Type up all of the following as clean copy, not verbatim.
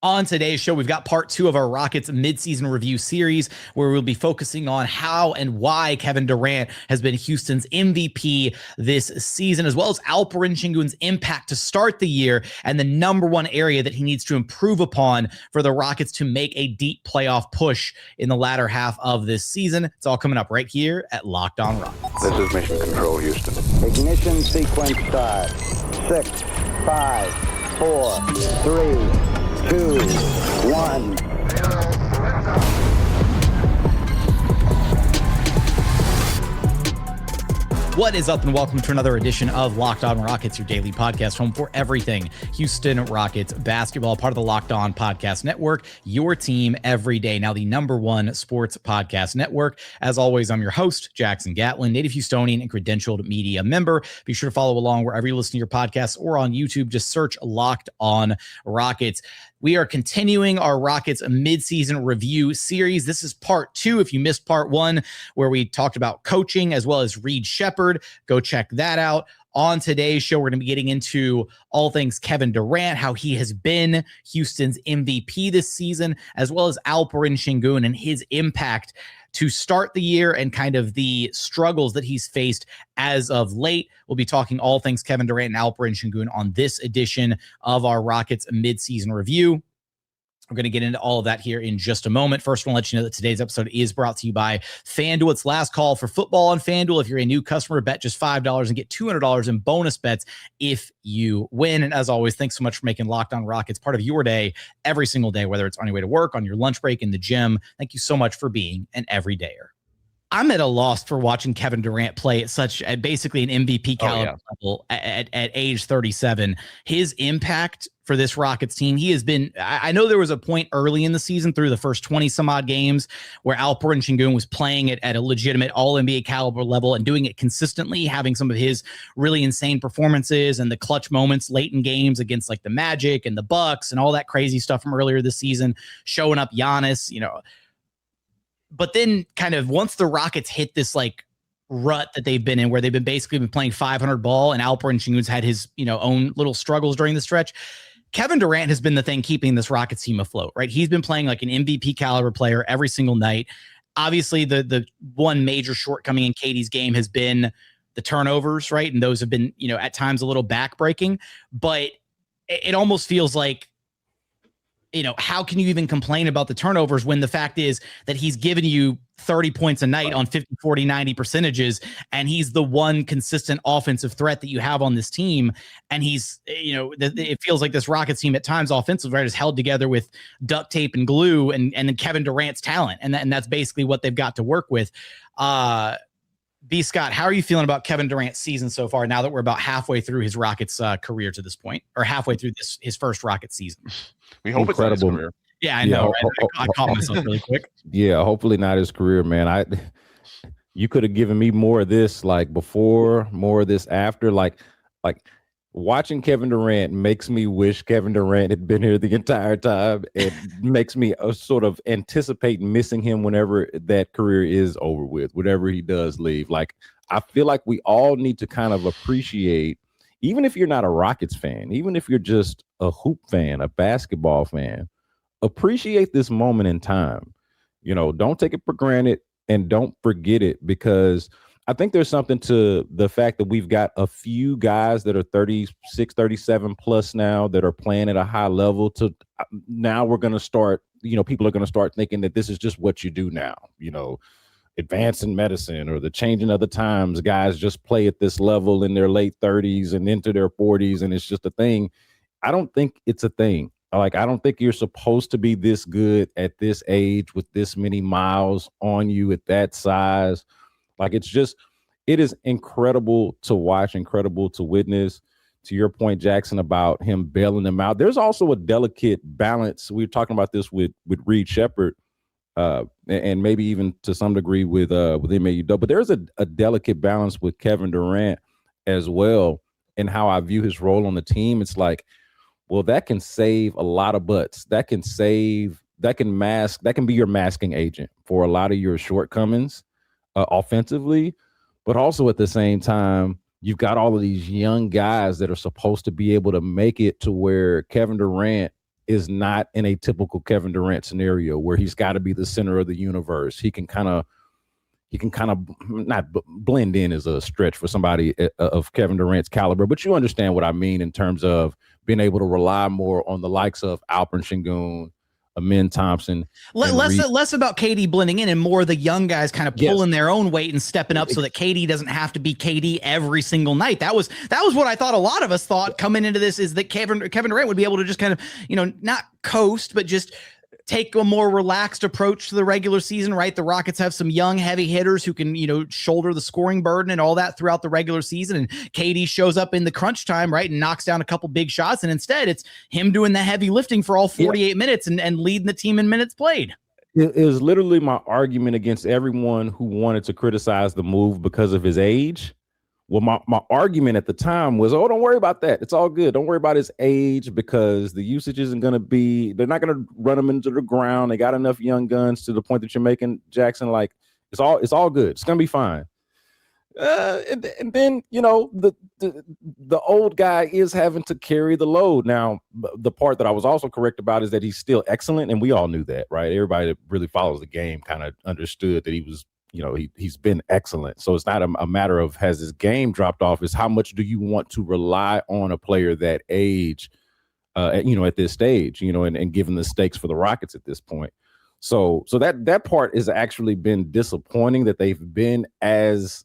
On today's show, we've got part 2 of our Rockets midseason review series, where we'll be focusing on how and why Kevin Durant has been Houston's MVP this season, as well as Alperen Sengun's impact to start the year and the number one area that he needs to improve upon for the Rockets to make a deep playoff push in the latter half of this season. It's all coming up right here at Locked On Rockets. This is Mission Control, Houston. Ignition sequence start. 6, 5, 4, 3, 2, 1. What is up, and welcome to another edition of Locked On Rockets, your daily podcast home for everything Houston Rockets basketball, part of the Locked On Podcast Network, your team every day. Now, the #1 sports podcast network. As always, I'm your host, Jackson Gatlin, native Houstonian and credentialed media member. Be sure to follow along wherever you listen to your podcasts or on YouTube. Just search Locked On Rockets. We are continuing our Rockets midseason review series. This is part 2. If you missed part 1, where we talked about coaching as well as Reed Sheppard, go check that out. On today's show, we're going to be getting into all things Kevin Durant, how he has been Houston's MVP this season, as well as Alperen Sengun and his impact to start the year and kind of the struggles that he's faced as of late. We'll be talking all things Kevin Durant and Alperen Sengun on this edition of our Rockets midseason review. We're going to get into all of that here in just a moment. First, I want to let you know that today's episode is brought to you by FanDuel. It's last call for football on FanDuel. If you're a new customer, bet just $5 and get $200 in bonus bets if you win. And as always, thanks so much for making Locked On Rockets part of your day every single day, whether it's on your way to work, on your lunch break, in the gym. Thank you so much for being an everydayer. I'm at a loss for watching Kevin Durant play at basically an MVP caliber level at age 37. His impact for this Rockets team, he has been, I know there was a point early in the season through the first 20 some odd games where Alperen Sengun was playing at a legitimate all NBA caliber level and doing it consistently, having some of his really insane performances and the clutch moments late in games against like the Magic and the Bucks and all that crazy stuff from earlier this season, showing up Giannis, But then kind of once the Rockets hit this like rut that they've been in, where they've been basically playing 500 ball and Alperen Sengun's had his, own little struggles during the stretch, Kevin Durant has been the thing keeping this Rockets team afloat, right? He's been playing like an MVP caliber player every single night. Obviously, the one major shortcoming in KD's game has been the turnovers, right? And those have been, at times a little backbreaking, but it almost feels like, how can you even complain about the turnovers when the fact is that he's given you 30 points a night on 50, 40, 90 percentages, and he's the one consistent offensive threat that you have on this team. And he's, it feels like this Rockets team at times offensively, right, is held together with duct tape and glue and then Kevin Durant's talent. And that's basically what they've got to work with. B. Scott, how are you feeling about Kevin Durant's season so far, now that we're about halfway through his Rockets career to this point, or halfway through his first Rockets season? We hope Incredible. It's not his career. Yeah, I know. Right? I caught myself really quick. Yeah, hopefully not his career, man. You could have given me more of this like before, more of this after. Like watching Kevin Durant makes me wish Kevin Durant had been here the entire time. It makes me sort of anticipate missing him whenever that career is over with, whenever he does leave. Like, I feel like we all need to kind of appreciate, even if you're not a Rockets fan, even if you're just a hoop fan, a basketball fan, appreciate this moment in time. Don't take it for granted and don't forget it, because I think there's something to the fact that we've got a few guys that are 36, 37 plus now that are playing at a high level. To now we're going to start, people are going to start thinking that this is just what you do now, advancing medicine or the changing of the times. Guys just play at this level in their late 30s and into their 40s, and it's just a thing. I don't think it's a thing. I don't think you're supposed to be this good at this age with this many miles on you at that size. It is incredible to watch, incredible to witness. To your point, Jackson, about him bailing them out, there's also a delicate balance. We were talking about this with Reed Sheppard, and maybe even to some degree with MAU. But there's a delicate balance with Kevin Durant as well, and how I view his role on the team. It's like, well, that can save a lot of butts. That can be your masking agent for a lot of your shortcomings offensively, but also at the same time, you've got all of these young guys that are supposed to be able to make it to where Kevin Durant is not in a typical Kevin Durant scenario where he's got to be the center of the universe. He can kind of not blend in is a stretch for somebody of Kevin Durant's caliber, but you understand what I mean in terms of being able to rely more on the likes of Alperen Sengun, Amin Thompson. Less about KD blending in and more the young guys kind of pulling their own weight and stepping up so that KD doesn't have to be KD every single night. That was what I thought a lot of us thought coming into this, is that Kevin Durant would be able to just kind of, not coast, but just take a more relaxed approach to the regular season, right? The Rockets have some young heavy hitters who can, shoulder the scoring burden and all that throughout the regular season. And KD shows up in the crunch time, right, and knocks down a couple big shots. And instead it's him doing the heavy lifting for all 48 minutes and leading the team in minutes played. It is literally my argument against everyone who wanted to criticize the move because of his age. Well, my argument at the time was, don't worry about that. It's all good. Don't worry about his age, because the usage isn't going to be, they're not going to run him into the ground. They got enough young guns to the point that you're making, Jackson. Like, it's all good. It's going to be fine. And then, the old guy is having to carry the load. Now, the part that I was also correct about is that he's still excellent. And we all knew that, right? Everybody that really follows the game kind of understood that he was, he's been excellent. So it's not a matter of has his game dropped off. It's how much do you want to rely on a player that age, at this stage, and given the stakes for the Rockets at this point. So that part has actually been disappointing, that they've been as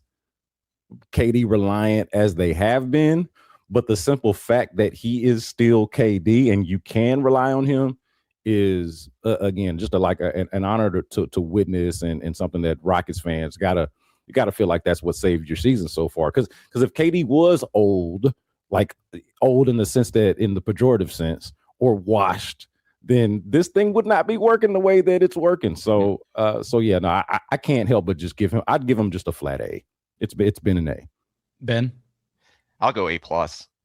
KD reliant as they have been. But the simple fact that he is still KD and you can rely on him is again just an honor to witness, and something that Rockets fans gotta feel like that's what saved your season so far. Because if KD was old, like old in the sense that in the pejorative sense, or washed, then this thing would not be working the way that it's working. So I can't help but just I'd give him just a flat A. It's been an A. Ben, I'll go A+.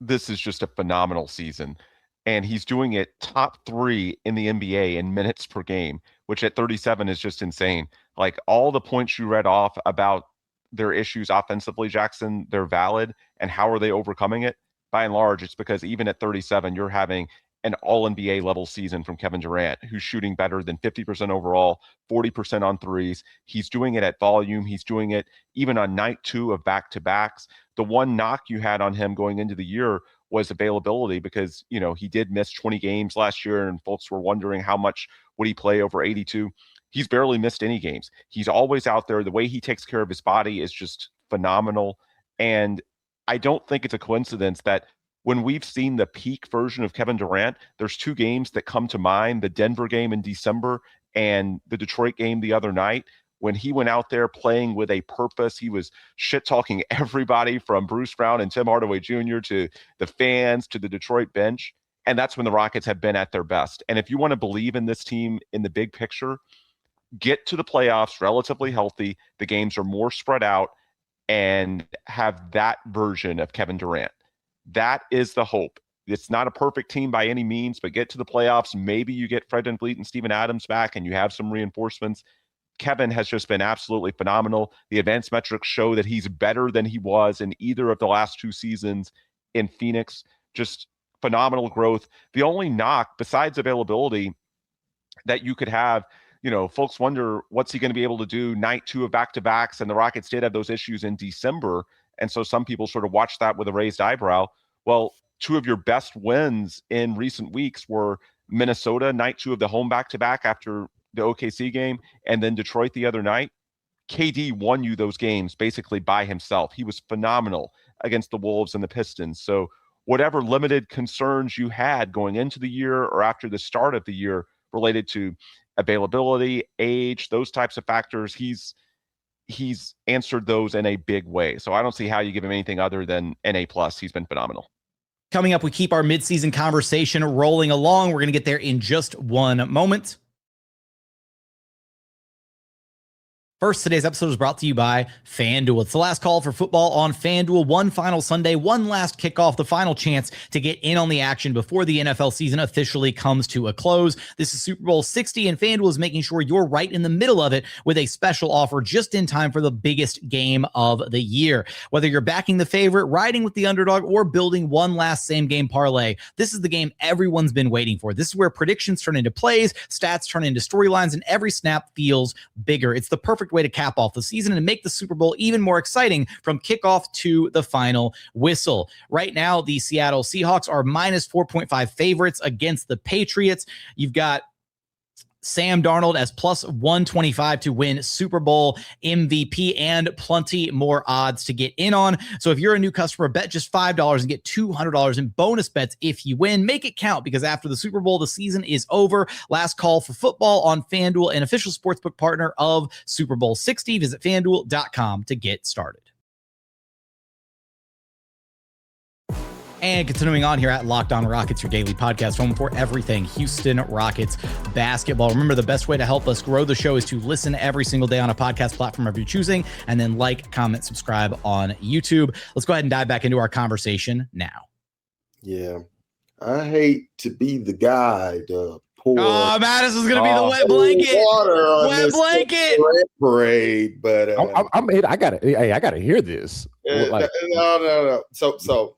This is just a phenomenal season. And he's doing it top 3 in the NBA in minutes per game, which at 37 is just insane. Like, all the points you read off about their issues offensively, Jackson, they're valid. And how are they overcoming it? By and large, it's because even at 37, you're having an all-NBA level season from Kevin Durant, who's shooting better than 50% overall, 40% on threes. He's doing it at volume. He's doing it even on night 2 of back-to-backs. The one knock you had on him going into the year was availability, because, he did miss 20 games last year and folks were wondering how much would he play over 82. He's barely missed any games. He's always out there. The way he takes care of his body is just phenomenal. And I don't think it's a coincidence that when we've seen the peak version of Kevin Durant, there's 2 games that come to mind, the Denver game in December and the Detroit game the other night. When he went out there playing with a purpose, he was shit-talking everybody from Bruce Brown and Tim Hardaway Jr. to the fans to the Detroit bench. And that's when the Rockets have been at their best. And if you want to believe in this team in the big picture, get to the playoffs relatively healthy. The games are more spread out, and have that version of Kevin Durant. That is the hope. It's not a perfect team by any means, but get to the playoffs. Maybe you get Fred VanVleet and Steven Adams back and you have some reinforcements. Kevin has just been absolutely phenomenal. The advanced metrics show that he's better than he was in either of the last 2 seasons in Phoenix. Just phenomenal growth. The only knock besides availability that you could have, folks wonder what's he going to be able to do night 2 of back-to-backs, and the Rockets did have those issues in December. And so some people sort of watch that with a raised eyebrow. Well, 2 of your best wins in recent weeks were Minnesota, night 2 of the home back-to-back after the OKC game, and then Detroit the other night. KD won you those games basically by himself. He was phenomenal against the Wolves and the Pistons. So whatever limited concerns you had going into the year or after the start of the year related to availability, age, those types of factors, he's answered those in a big way. So I don't see how you give him anything other than an A+. He's been phenomenal. Coming up, we keep our midseason conversation rolling along. We're going to get there in just one moment. First, today's episode is brought to you by FanDuel. It's the last call for football on FanDuel. One final Sunday, one last kickoff, the final chance to get in on the action before the NFL season officially comes to a close. This is Super Bowl 60, and FanDuel is making sure you're right in the middle of it with a special offer just in time for the biggest game of the year. Whether you're backing the favorite, riding with the underdog, or building one last same-game parlay, this is the game everyone's been waiting for. This is where predictions turn into plays, stats turn into storylines, and every snap feels bigger. It's the perfect way to cap off the season and make the Super Bowl even more exciting from kickoff to the final whistle. Right now, the Seattle Seahawks are minus 4.5 favorites against the Patriots. You've got Sam Darnold as plus 125 to win Super Bowl MVP and plenty more odds to get in on. So if you're a new customer, bet just $5 and get $200 in bonus bets if you win. Make it count, because after the Super Bowl, the season is over. Last call for football on FanDuel, an official sportsbook partner of Super Bowl 60. Visit FanDuel.com to get started. And continuing on here at Locked On Rockets, your daily podcast, home for everything Houston Rockets basketball. Remember, the best way to help us grow the show is to listen every single day on a podcast platform of your choosing, and then like, comment, subscribe on YouTube. Let's go ahead and dive back into our conversation now. Yeah, I hate to be the guy to pour. Oh, Madison's going to be the wet blanket. Wet blanket. Parade, but I gotta hear this. No. So.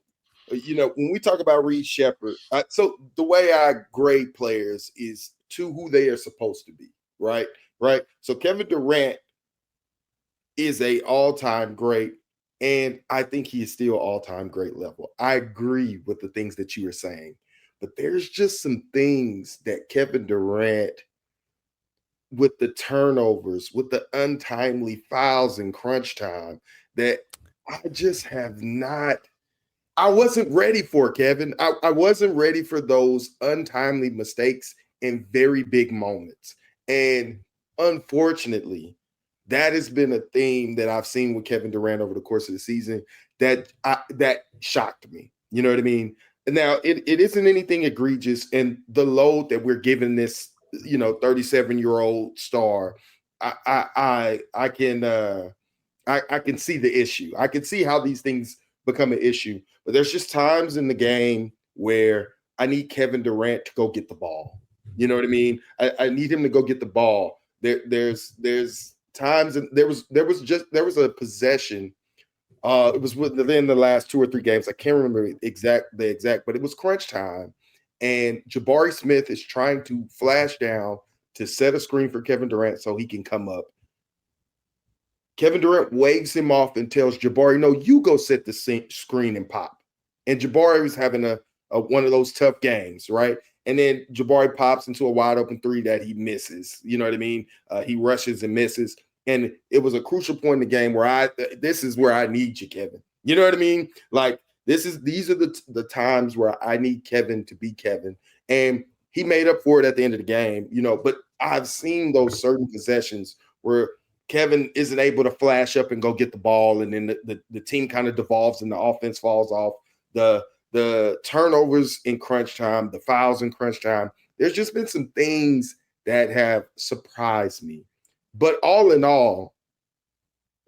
You know, when we talk about Reed Shepherd, so the way I grade players is to who they are supposed to be, right? So Kevin Durant is a all-time great, and I think he is still all-time great level. I agree with the things that you were saying, but there's just some things that Kevin Durant, with the turnovers, with the untimely fouls in crunch time, that I just have not. I wasn't ready for, Kevin. I wasn't ready for those untimely mistakes in very big moments. And unfortunately, that has been a theme that I've seen with Kevin Durant over the course of the season that shocked me. You know what I mean? Now, it isn't anything egregious, and the load that we're giving this, 37-year-old star, I can see the issue. I can see how these things become an issue. But there's just times in the game where I need Kevin Durant to go get the ball. You know what I mean? I need him to go get the ball. There's times, and there was a possession. It was within the last 2 or 3 games. I can't remember the exact, but it was crunch time, and Jabari Smith is trying to flash down to set a screen for Kevin Durant so he can come up. Kevin Durant waves him off and tells Jabari, no, you go set the screen and pop. And Jabari was having a one of those tough games, right? And then Jabari pops into a wide open 3 that he misses. You know what I mean? He rushes and misses. And it was a crucial point in the game where this is where I need you, Kevin. You know what I mean? Like, these are the times where I need Kevin to be Kevin. And he made up for it at the end of the game, but I've seen those certain possessions where Kevin isn't able to flash up and go get the ball, and then the team kind of devolves and the offense falls off. The turnovers in crunch time, the fouls in crunch time, there's just been some things that have surprised me. But all in all,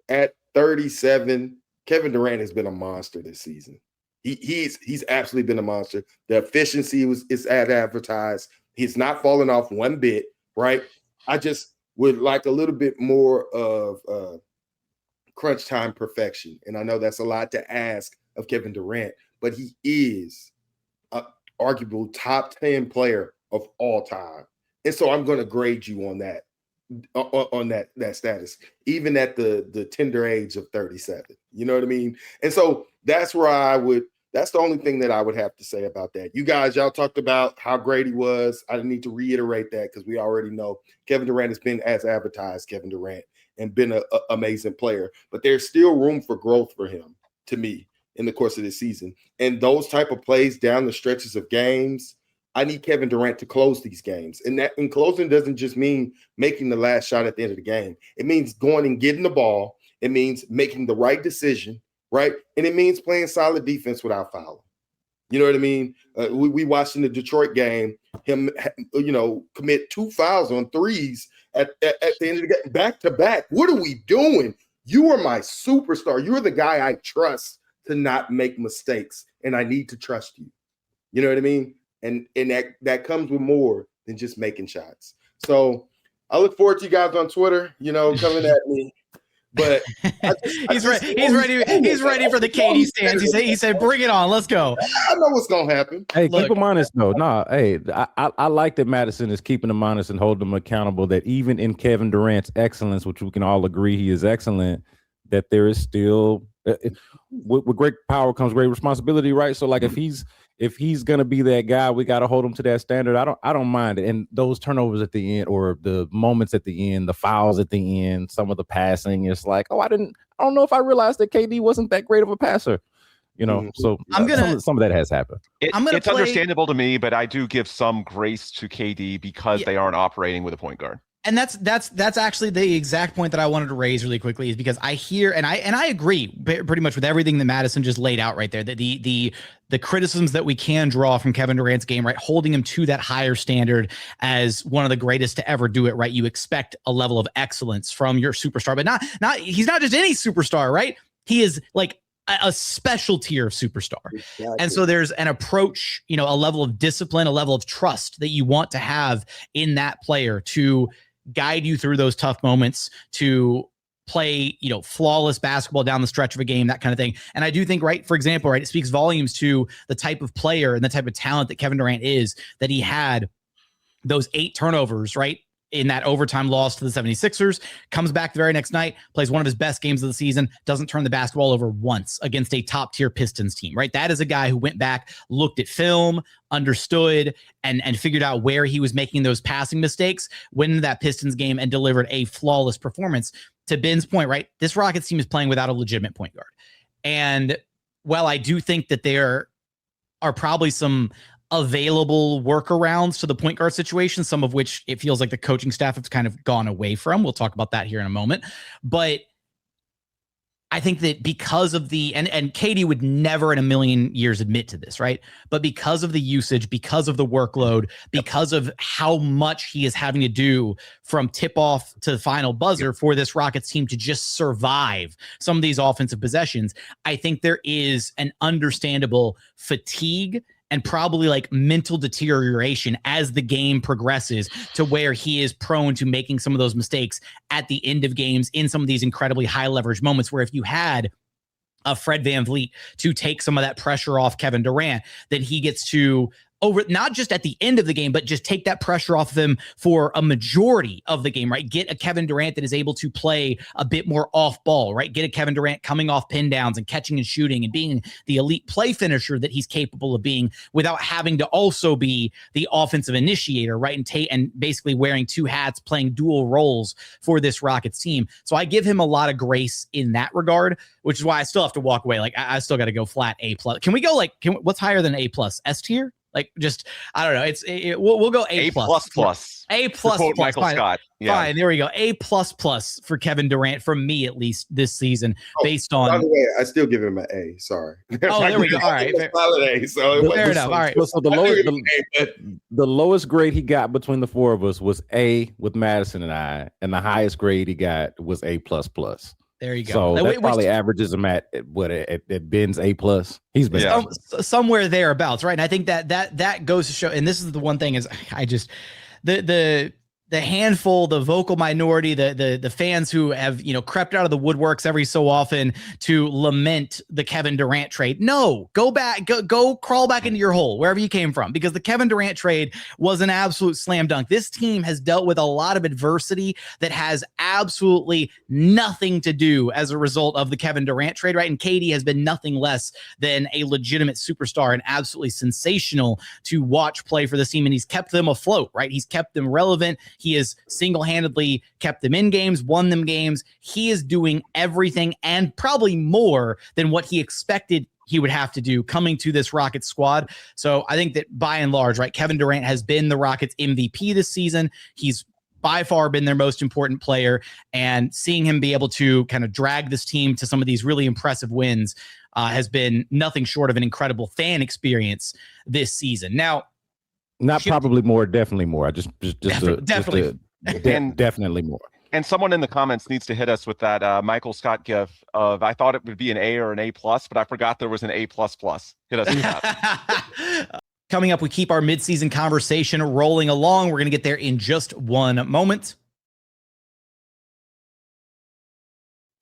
at 37, Kevin Durant has been a monster this season. He's absolutely been a monster. The efficiency is as advertised. He's not fallen off one bit, right? I just would like a little bit more of crunch time perfection. And I know that's a lot to ask of Kevin Durant, but he is an arguable top 10 player of all time. And so I'm going to grade you on that status, even at the tender age of 37. You know what I mean? And so that's where that's the only thing that I would have to say about that. You guys, y'all talked about how great he was. I didn't need to reiterate that because we already know Kevin Durant has been as advertised Kevin Durant and been an amazing player. But there's still room for growth for him, to me, in the course of this season. And those type of plays down the stretches of games, I need Kevin Durant to close these games. And that in closing doesn't just mean making the last shot at the end of the game. It means going and getting the ball. It means making the right decision, right? And it means playing solid defense without fouling. You know what I mean? We watched in the Detroit game him, commit 2 fouls on threes at the end of the game, back to back. What are we doing? You are my superstar. You're the guy I trust to not make mistakes, and I need to trust you. You know what I mean? And that comes with more than just making shots. So I look forward to you guys on Twitter, coming at me. But he's ready. He's ready for the KD stands. He said, "Bring it on. Let's go." I know what's gonna happen. Hey, keep him honest though. I like that Madison is keeping him honest and holding him accountable. That even in Kevin Durant's excellence, which we can all agree he is excellent, that there is still with great power comes great responsibility, right? So, like, if he's gonna be that guy, we got to hold him to that standard. I don't mind it. And those turnovers at the end, or the moments at the end, the fouls at the end, some of the passing, it's like, I don't know if I realized that KD wasn't that great of a passer. So some of that has happened. It's understandable to me, but I do give some grace to KD because they aren't operating with a point guard. And that's actually the exact point that I wanted to raise really quickly, is because I hear and I agree pretty much with everything that Madison just laid out right there. That the criticisms that we can draw from Kevin Durant's game, right, holding him to that higher standard as one of the greatest to ever do it, right? You expect a level of excellence from your superstar, but not he's not just any superstar, right? He is like a special tier of superstar. Exactly. And so there's an approach, a level of discipline, a level of trust that you want to have in that player to guide you through those tough moments, to play, flawless basketball down the stretch of a game, that kind of thing. And I do think, right, for example, right, it speaks volumes to the type of player and the type of talent that Kevin Durant is, that he had those 8 turnovers, right, in that overtime loss to the 76ers, comes back the very next night, plays one of his best games of the season, doesn't turn the basketball over once against a top-tier Pistons team, right? That is a guy who went back, looked at film, understood, and figured out where he was making those passing mistakes, went into that Pistons game and delivered a flawless performance. To Ben's point, right, this Rockets team is playing without a legitimate point guard. And while I do think that there are probably some available workarounds to the point guard situation, some of which it feels like the coaching staff has kind of gone away from. We'll talk about that here in a moment. But I think that because of and KD would never in a million years admit to this, right? But because of the usage, because of the workload, because of how much he is having to do from tip-off to the final buzzer for this Rockets team to just survive some of these offensive possessions, I think there is an understandable fatigue and probably like mental deterioration as the game progresses, to where he is prone to making some of those mistakes at the end of games in some of these incredibly high leverage moments, where if you had a Fred VanVleet to take some of that pressure off Kevin Durant, then he gets to not just at the end of the game, but just take that pressure off of him for a majority of the game, right? Get a Kevin Durant that is able to play a bit more off ball, right? Get a Kevin Durant coming off pin downs and catching and shooting and being the elite play finisher that he's capable of being, without having to also be the offensive initiator, right? And basically wearing 2 hats, playing dual roles for this Rockets team. So I give him a lot of grace in that regard, which is why I still have to walk away. Like, I still got to go flat A+. Can we go what's higher than A+? S tier? Like, just, I don't know. We'll go A+. A+. Quote Michael fine. Scott. Yeah. Fine. There we go. A++ for Kevin Durant, from me at least, this season, based on. By the way, I still give him an A. Sorry. Oh, there we go. All right. Fair enough. All right. So the lowest grade he got between the 4 of us was A with Madison and I, and the highest grade he got was A++. There you go. So that probably averages him at Ben's A+. He's been somewhere thereabouts, right? And I think that goes to show. And this is the one thing is, I just the handful, the vocal minority, the fans who have, crept out of the woodworks every so often to lament the Kevin Durant trade. No, go back, go crawl back into your hole, wherever you came from, because the Kevin Durant trade was an absolute slam dunk. This team has dealt with a lot of adversity that has absolutely nothing to do as a result of the Kevin Durant trade, right? And KD has been nothing less than a legitimate superstar and absolutely sensational to watch play for this team. And he's kept them afloat, right? He's kept them relevant. He has single-handedly kept them in games, won them games. He is doing everything and probably more than what he expected he would have to do coming to this Rockets squad. So I think that by and large, right, Kevin Durant has been the Rockets MVP this season. He's by far been their most important player, and seeing him be able to kind of drag this team to some of these really impressive wins has been nothing short of an incredible fan experience this season. Now, not probably more, definitely more. Definitely more. And someone in the comments needs to hit us with that Michael Scott gif of, I thought it would be an A or an A+, but I forgot there was an A++. Hit us with that. Coming up, we keep our midseason conversation rolling along. We're going to get there in just one moment.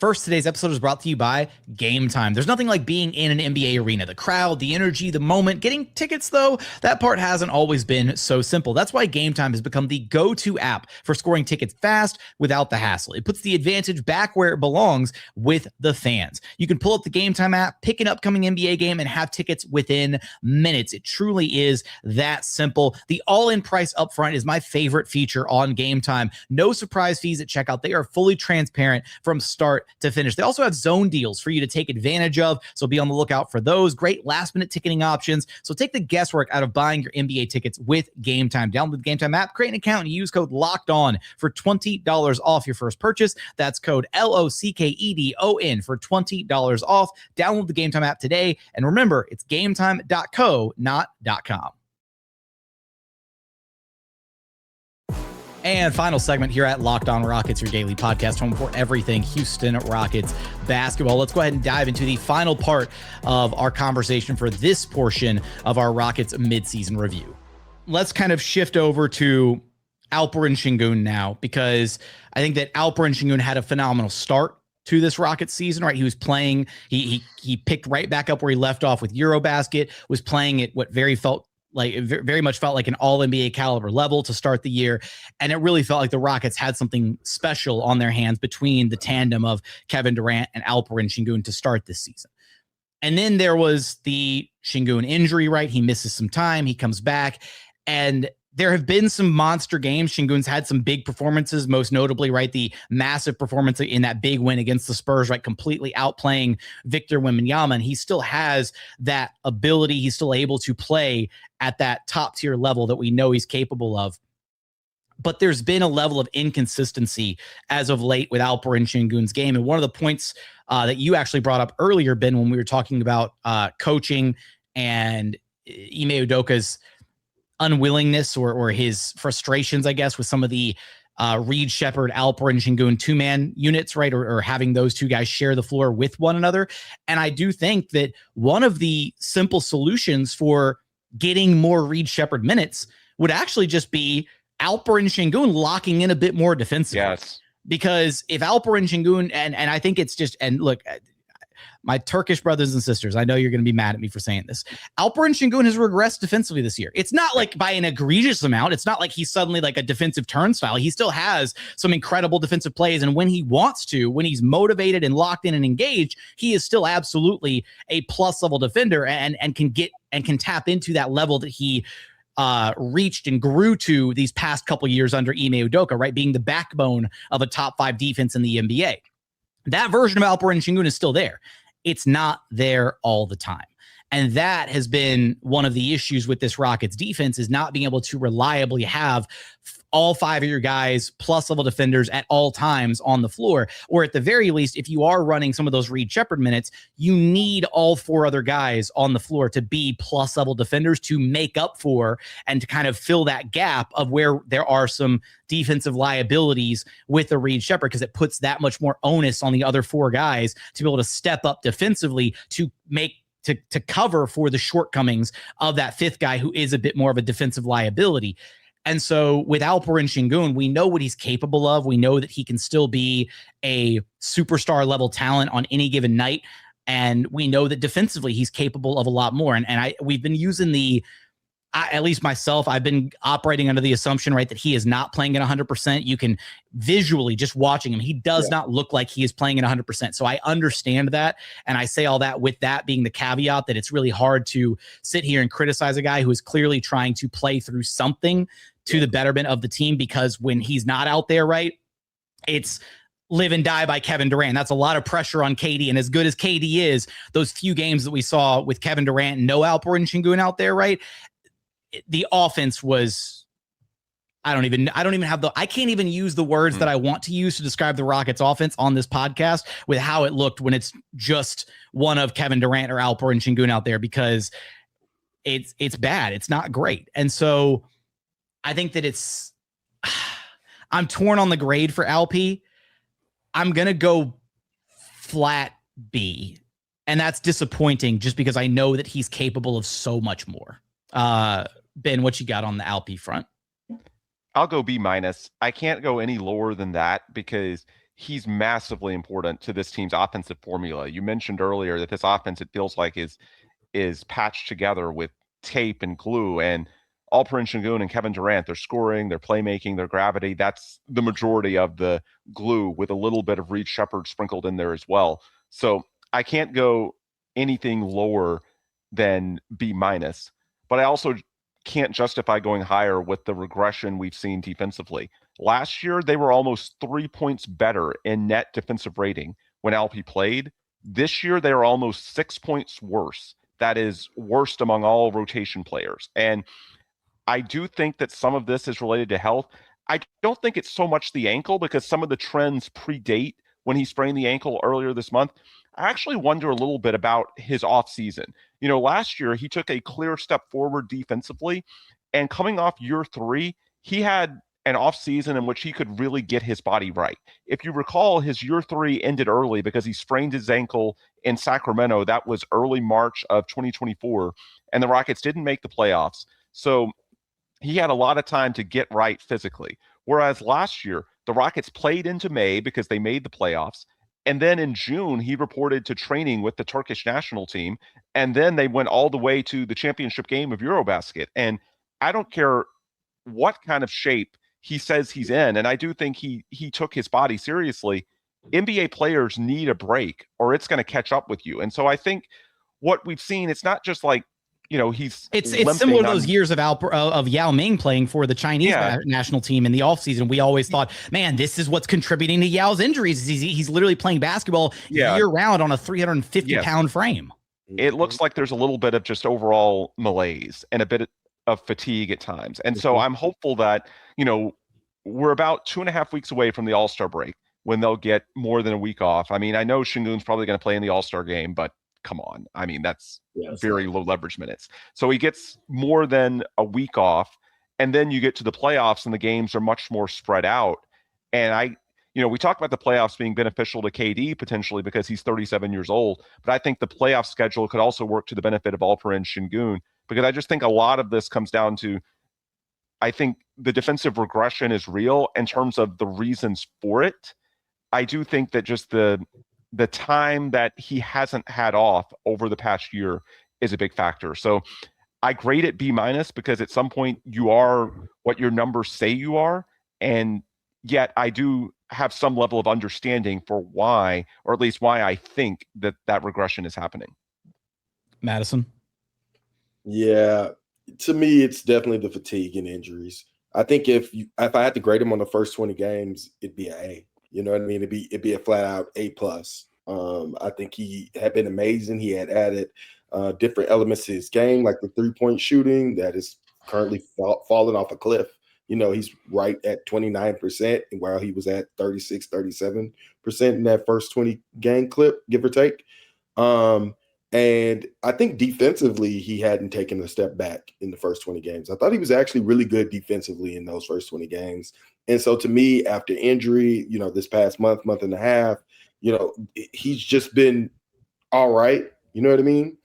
First, today's episode is brought to you by Game Time. There's nothing like being in an NBA arena. The crowd, the energy, the moment. Getting tickets, though, that part hasn't always been so simple. That's why Game Time has become the go-to app for scoring tickets fast without the hassle. It puts the advantage back where it belongs with the fans. You can pull up the Game Time app, pick an upcoming NBA game, and have tickets within minutes. It truly is that simple. The all-in price upfront is my favorite feature on Game Time. No surprise fees at checkout. They are fully transparent from start to finish. They also have zone deals for you to take advantage of, so be on the lookout for those. Great last-minute ticketing options. So take the guesswork out of buying your NBA tickets with Game Time. Download the Game Time app, create an account, and use code LOCKEDON for $20 off your first purchase. That's code LOCKEDON for $20 off. Download the Game Time app today, and remember, it's gametime.co, not .com. And final segment here at Locked On Rockets, your daily podcast home for everything Houston Rockets basketball. Let's go ahead and dive into the final part of our conversation for this portion of our Rockets midseason review. Let's kind of shift over to Alperen Sengun now, because I think that Alperen Sengun had a phenomenal start to this Rockets season, right? He was playing, he picked right back up where he left off with Eurobasket, was playing at what very much felt like an all NBA caliber level to start the year. And it really felt like the Rockets had something special on their hands between the tandem of Kevin Durant and Alperen Sengun to start this season. And then there was the Sengun injury, right? He misses some time, he comes back, and there have been some monster games. Sengun's had some big performances, most notably, right, the massive performance in that big win against the Spurs, right, completely outplaying Victor Wembanyama. And he still has that ability. He's still able to play at that top tier level that we know he's capable of. But there's been a level of inconsistency as of late with Alperen Sengun's game. And one of the points that you actually brought up earlier, Ben, when we were talking about coaching and Ime Udoka's unwillingness or his frustrations, I guess, with some of the Reed Shepherd, Alperen Sengun two-man units, right? Or having those two guys share the floor with one another. And I do think that one of the simple solutions for getting more Reed Shepherd minutes would actually just be Alperen Sengun locking in a bit more defensively. Yes. Because if Alperen Sengun, and I think it's just, and look, my Turkish brothers and sisters, I know you're going to be mad at me for saying this. Alperen Sengun has regressed defensively this year. It's not like by an egregious amount. It's not like he's suddenly like a defensive turnstile. He still has some incredible defensive plays. And when he wants to, when he's motivated and locked in and engaged, he is still absolutely a plus level defender and can tap into that level that he reached and grew to these past couple years under Ime Udoka, right? Being the backbone of a top 5 defense in the NBA. That version of Alperen Sengun is still there. It's not there all the time. And that has been one of the issues with this Rockets defense, is not being able to reliably have all 5 of your guys plus level defenders at all times on the floor. Or at the very least, if you are running some of those Reed Shepherd minutes, you need all 4 other guys on the floor to be plus level defenders to make up for and to kind of fill that gap of where there are some defensive liabilities with the Reed Shepherd, because it puts that much more onus on the other 4 guys to be able to step up defensively to make to cover for the shortcomings of that 5th guy who is a bit more of a defensive liability. And so with Alperen Sengun, we know what he's capable of. We know that he can still be a superstar level talent on any given night. And we know that defensively he's capable of a lot more. And we've been using at least myself, I've been operating under the assumption, right, that he is not playing at 100%. You can visually, just watching him, he does not look like he is playing at 100%. So I understand that. And I say all that with that being the caveat that it's really hard to sit here and criticize a guy who is clearly trying to play through something to the betterment of the team, because when he's not out there, right, it's live and die by Kevin Durant. That's a lot of pressure on KD. And as good as KD is, those few games that we saw with Kevin Durant and no Alperen Sengun out there, right, the offense was I don't even have I can't even use the words that I want to use to describe the Rockets offense on this podcast with how it looked when it's just one of Kevin Durant or Alperen Sengun out there, because it's bad. It's not great. And so I think that I'm torn on the grade for Alp. I'm going to go flat B. And that's disappointing just because I know that he's capable of so much more. Ben, what you got on the Alp front? I'll go B-. I can't go any lower than that because he's massively important to this team's offensive formula. You mentioned earlier that this offense, it feels like, is patched together with tape and glue, and Alperen Sengun and Kevin Durant, they're scoring, they're playmaking, their gravity. That's the majority of the glue, with a little bit of Reed Shepherd sprinkled in there as well. So I can't go anything lower than B-, but I also can't justify going higher with the regression we've seen defensively. Last year, they were almost 3 points better in net defensive rating when Alp played. This year, they are almost 6 points worse. That is worst among all rotation players. And I do think that some of this is related to health. I don't think it's so much the ankle, because some of the trends predate when he sprained the ankle earlier this month. I actually wonder a little bit about his offseason. You know, last year he took a clear step forward defensively, and coming off year 3, he had an offseason in which he could really get his body right. If you recall, his year 3 ended early because he sprained his ankle in Sacramento. That was early March of 2024, and the Rockets didn't make the playoffs. So he had a lot of time to get right physically. Whereas last year, the Rockets played into May because they made the playoffs. And then in June, he reported to training with the Turkish national team. And then they went all the way to the championship game of Eurobasket. And I don't care what kind of shape he says he's in, and I do think he took his body seriously. NBA players need a break, or it's going to catch up with you. And so I think what we've seen, it's not just like, you know, it's similar to those years of Yao Ming playing for the Chinese national team in the offseason. We always thought, man, this is what's contributing to Yao's injuries. He's literally playing basketball year round on a 350-pound frame. It looks like there's a little bit of just overall malaise and a bit of fatigue at times. And so I'm hopeful that, you know, we're about 2.5 weeks away from the All-Star break when they'll get more than a week off. I mean, I know Sengun's probably going to play in the All-Star game, but come on. I mean, that's very low leverage minutes. So he gets more than a week off, and then you get to the playoffs and the games are much more spread out. And we talk about the playoffs being beneficial to KD potentially because he's 37 years old, but I think the playoff schedule could also work to the benefit of Alperen Sengun, because I just think a lot of this comes down to, I think the defensive regression is real in terms of the reasons for it. I do think that just the time that he hasn't had off over the past year is a big factor. So I grade it B- because at some point you are what your numbers say you are. And yet I do have some level of understanding for why, or at least why I think that regression is happening. Madison? Yeah, to me, it's definitely the fatigue and injuries. I think if I had to grade him on the first 20 games, it'd be an A. You know what I mean? It'd be a flat out A+. I think he had been amazing. He had added different elements to his game, like the 3-point shooting that is currently falling off a cliff. You know, he's right at 29%, while he was at 36, 37% in that first 20 game clip, give or take. And I think defensively, he hadn't taken a step back in the first 20 games. I thought he was actually really good defensively in those first 20 games. And so to me, after injury, you know, this past month and a half, you know, he's just been all right. You know what I mean?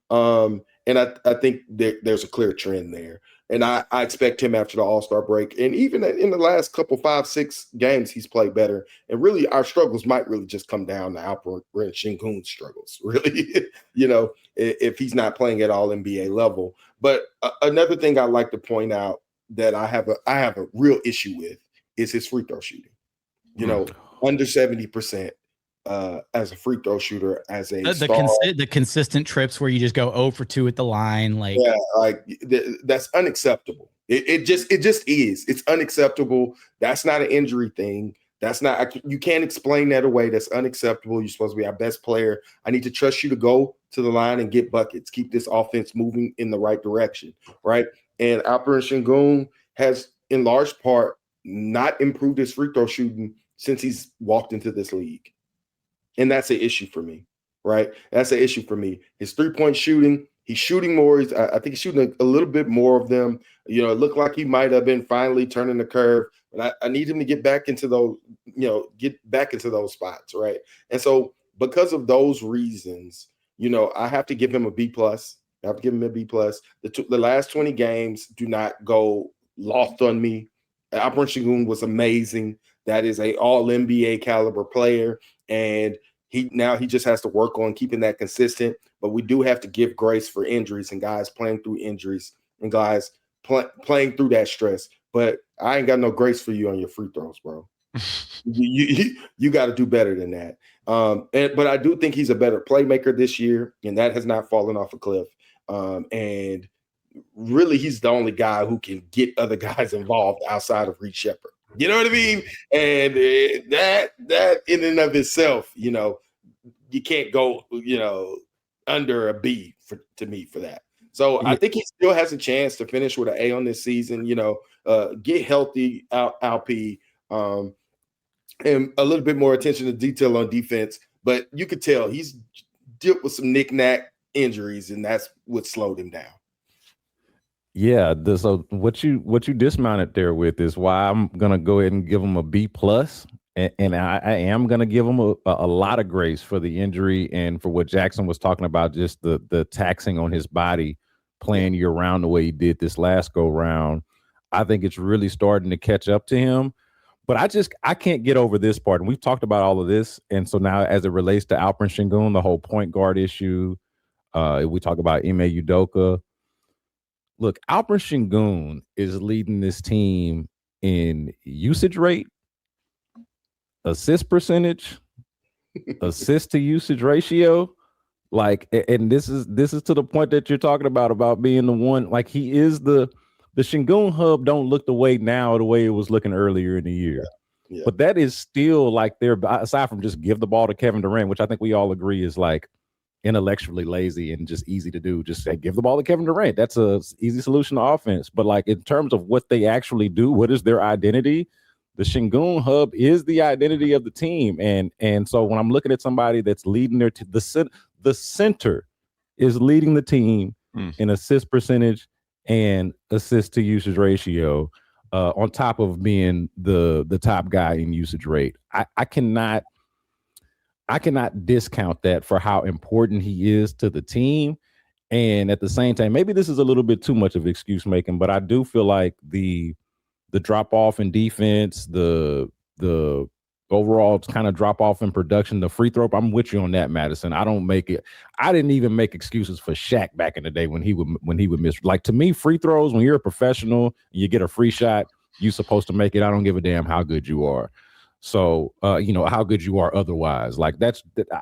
And I think there's a clear trend there. And I expect him after the All-Star break, and even in the last couple 5-6 games, he's played better. And really, our struggles might really just come down to Alperen Sengun's struggles, really, you know, if he's not playing at all NBA level. But another thing I like to point out that I have a real issue with is his free throw shooting. You know, under 70%. As a free throw shooter, as a the consistent trips where you just go 0 for 2 at the line, that's unacceptable. It just is. It's unacceptable. That's not an injury thing. That's not. You can't explain that away. That's unacceptable. You're supposed to be our best player. I need to trust you to go to the line and get buckets. Keep this offense moving in the right direction, right? And Alperen Sengun has in large part, not improved his free throw shooting since he's walked into this league. And that's an issue for me, right? That's an issue for me. His 3-point shooting, he's shooting more. I think he's shooting a little bit more of them. You know, it looked like he might have been finally turning the curve. But I need him to get back into those, spots, right? And so because of those reasons, you know, I have to give him a B+. I have to give him a B+. The last 20 games do not go lost on me. Alperen Sengun was amazing. That is a all-NBA caliber player. And he just has to work on keeping that consistent. But we do have to give grace for injuries and guys playing through injuries and guys playing through that stress. But I ain't got no grace for you on your free throws, bro. you got to do better than that. But I do think he's a better playmaker this year, and that has not fallen off a cliff. And really, he's the only guy who can get other guys involved outside of Reed Shepherd. You know what I mean? And that in and of itself, you know, you can't go, you know, under a B to me for that. So I think he still has a chance to finish with an A on this season. You know, get healthy, Alp, and a little bit more attention to detail on defense. But you could tell he's dealt with some knick-knack injuries, and that's what slowed him down. Yeah, so what you dismounted there with is why I'm gonna go ahead and give him a B+, and I am gonna give him a lot of grace for the injury and for what Jackson was talking about, just the taxing on his body playing year round the way he did this last go round. I think it's really starting to catch up to him. But I can't get over this part. And we've talked about all of this. And so now as it relates to Alperen Sengun, the whole point guard issue, we talk about Ime Udoka. Look, Alperen Sengun is leading this team in usage rate, assist percentage, assist to usage ratio. Like, and this is to the point that you're talking about being the one, like he is the Sengun hub don't look the way it was looking earlier in the year. Yeah. But that is still like aside from just give the ball to Kevin Durant, which I think we all agree is like intellectually lazy and just easy to do. Just say, give the ball to Kevin Durant. That's a easy solution to offense. But like in terms of what they actually do, what is their identity? The Sengun hub is the identity of the team. And so when I'm looking at somebody that's leading the center is leading the team in assist percentage and assist to usage ratio, on top of being the top guy in usage rate. I cannot discount that for how important he is to the team. And at the same time, maybe this is a little bit too much of excuse making, but I do feel like the drop off in defense, the overall kind of drop off in production, the free throw. I'm with you on that, Madison. I didn't even make excuses for Shaq back in the day when he would miss. Like, to me, free throws, when you're a professional and you get a free shot, you're supposed to make it. I don't give a damn how good you are. So, how good you are otherwise. Like,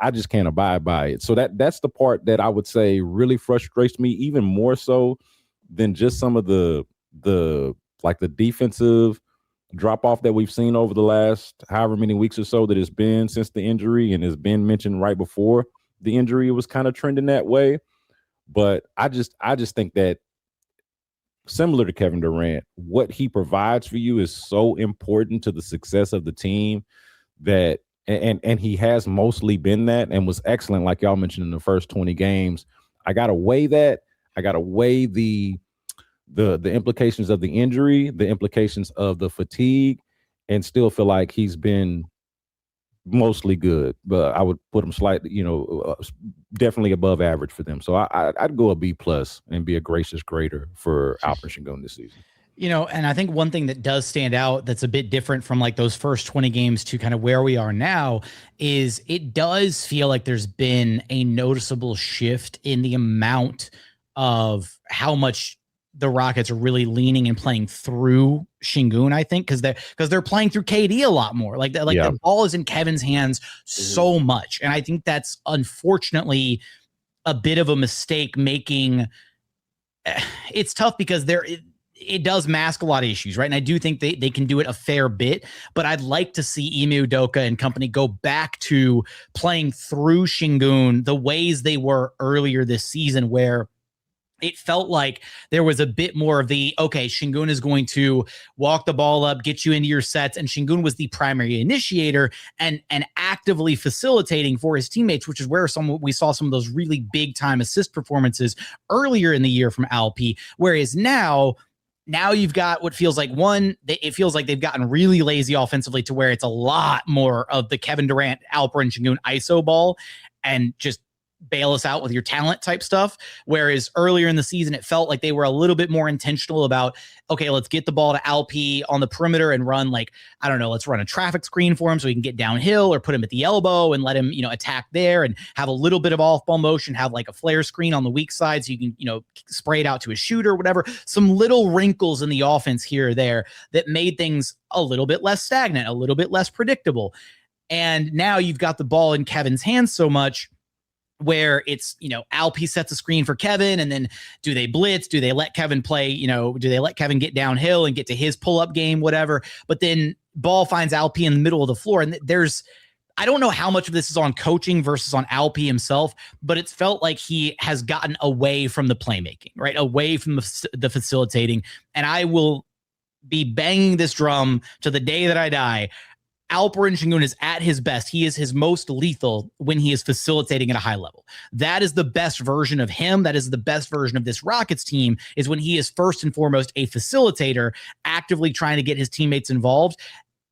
I just can't abide by it. So that's the part that I would say really frustrates me, even more so than just some of the defensive drop off that we've seen over the last however many weeks or so that it's been since the injury, and has been mentioned right before the injury. It was kind of trending that way. But I just think that, similar to Kevin Durant, what he provides for you is so important to the success of the team that, and he has mostly been that and was excellent, like y'all mentioned in the first 20 games. I got to weigh that. I got to weigh the implications of the injury, the implications of the fatigue, and still feel like he's been mostly good. But I would put him slightly, definitely above average for them. So I'd go a B+ and be a gracious grader for Alperen Sengun this season. And I think one thing that does stand out that's a bit different from like those first 20 games to kind of where we are now is it does feel like there's been a noticeable shift in the amount of how much the Rockets are really leaning and playing through Sengun, I think, because they're playing through KD a lot more. The ball is in Kevin's hands so much. And I think that's unfortunately a bit of a mistake making. It's tough because it does mask a lot of issues, right? And I do think they can do it a fair bit, but I'd like to see Ime Udoka and company go back to playing through Sengun the ways they were earlier this season, where it felt like there was a bit more of the, okay, Sengun is going to walk the ball up, get you into your sets. And Sengun was the primary initiator and actively facilitating for his teammates, which is where we saw some of those really big time assist performances earlier in the year from Alp. Whereas now you've got what feels like it feels like they've gotten really lazy offensively to where it's a lot more of the Kevin Durant, Alperen Sengun ISO ball and just bail us out with your talent type stuff. Whereas earlier in the season, it felt like they were a little bit more intentional about, okay, let's get the ball to Alp on the perimeter and run let's run a traffic screen for him so he can get downhill or put him at the elbow and let him, attack there and have a little bit of off ball motion, have like a flare screen on the weak side so you can, spray it out to a shooter, whatever. Some little wrinkles in the offense here or there that made things a little bit less stagnant, a little bit less predictable. And now you've got the ball in Kevin's hands so much where it's, Alp sets a screen for Kevin, and then do they blitz? Do they let Kevin play? Do they let Kevin get downhill and get to his pull-up game, whatever? But then ball finds Alp in the middle of the floor. And I don't know how much of this is on coaching versus on Alp himself, but it's felt like he has gotten away from the playmaking, right? Away from the facilitating. And I will be banging this drum to the day that I die. Alperen Sengun is at his best. He is his most lethal when he is facilitating at a high level. That is the best version of him. That is the best version of this Rockets team, is when he is first and foremost a facilitator, actively trying to get his teammates involved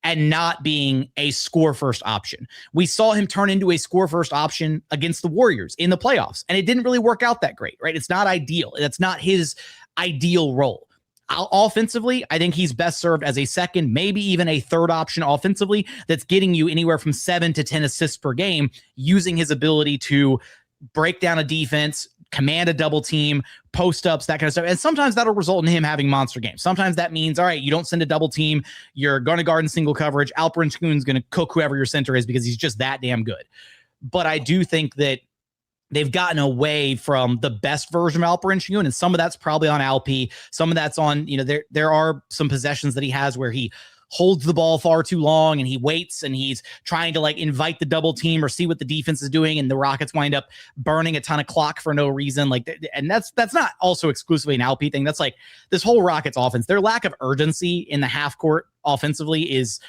and not being a score first option. We saw him turn into a score first option against the Warriors in the playoffs, and it didn't really work out that great, right? It's not ideal. That's not his ideal role. Offensively, I think he's best served as a second, maybe even a third option offensively that's getting you anywhere from 7 to 10 assists per game, using his ability to break down a defense, command a double team, post ups, that kind of stuff. And sometimes that'll result in him having monster games. Sometimes that means, all right, you don't send a double team, you're going to guard in single coverage. Alperen Sengun's going to cook whoever your center is because he's just that damn good. But I do think that they've gotten away from the best version of Alperen Sengun, and some of that's probably on Alp. Some of that's on, there are some possessions that he has where he holds the ball far too long and he waits and he's trying to invite the double team or see what the defense is doing, and the Rockets wind up burning a ton of clock for no reason. And that's not also exclusively an Alp thing. That's this whole Rockets offense. Their lack of urgency in the half court offensively is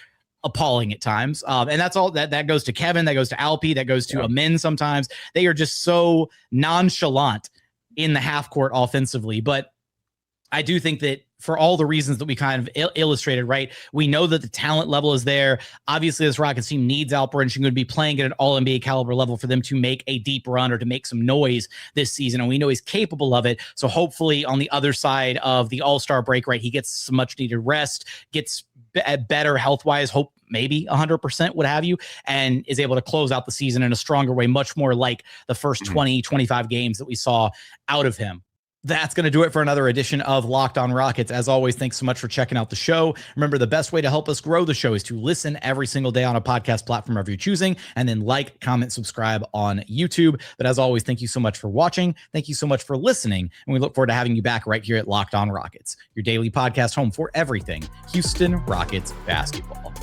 appalling at times. And that's all that goes to Kevin, that goes to Alp, that goes to Amin sometimes. They are just so nonchalant in the half court offensively. But I do think that for all the reasons that we kind of illustrated, right? We know that the talent level is there. Obviously, this Rockets team needs Alperen Sengun to be playing at an all-NBA caliber level for them to make a deep run or to make some noise this season. And we know he's capable of it. So hopefully on the other side of the All-Star break, right, he gets some much needed rest, gets better health-wise, hope maybe 100%, what have you, and is able to close out the season in a stronger way, much more like the first 20, 25 games that we saw out of him. That's going to do it for another edition of Locked On Rockets. As always, thanks so much for checking out the show. Remember, the best way to help us grow the show is to listen every single day on a podcast platform of your choosing, and then like, comment, subscribe on YouTube. But as always, thank you so much for watching. Thank you so much for listening. And we look forward to having you back right here at Locked On Rockets, your daily podcast home for everything Houston Rockets basketball.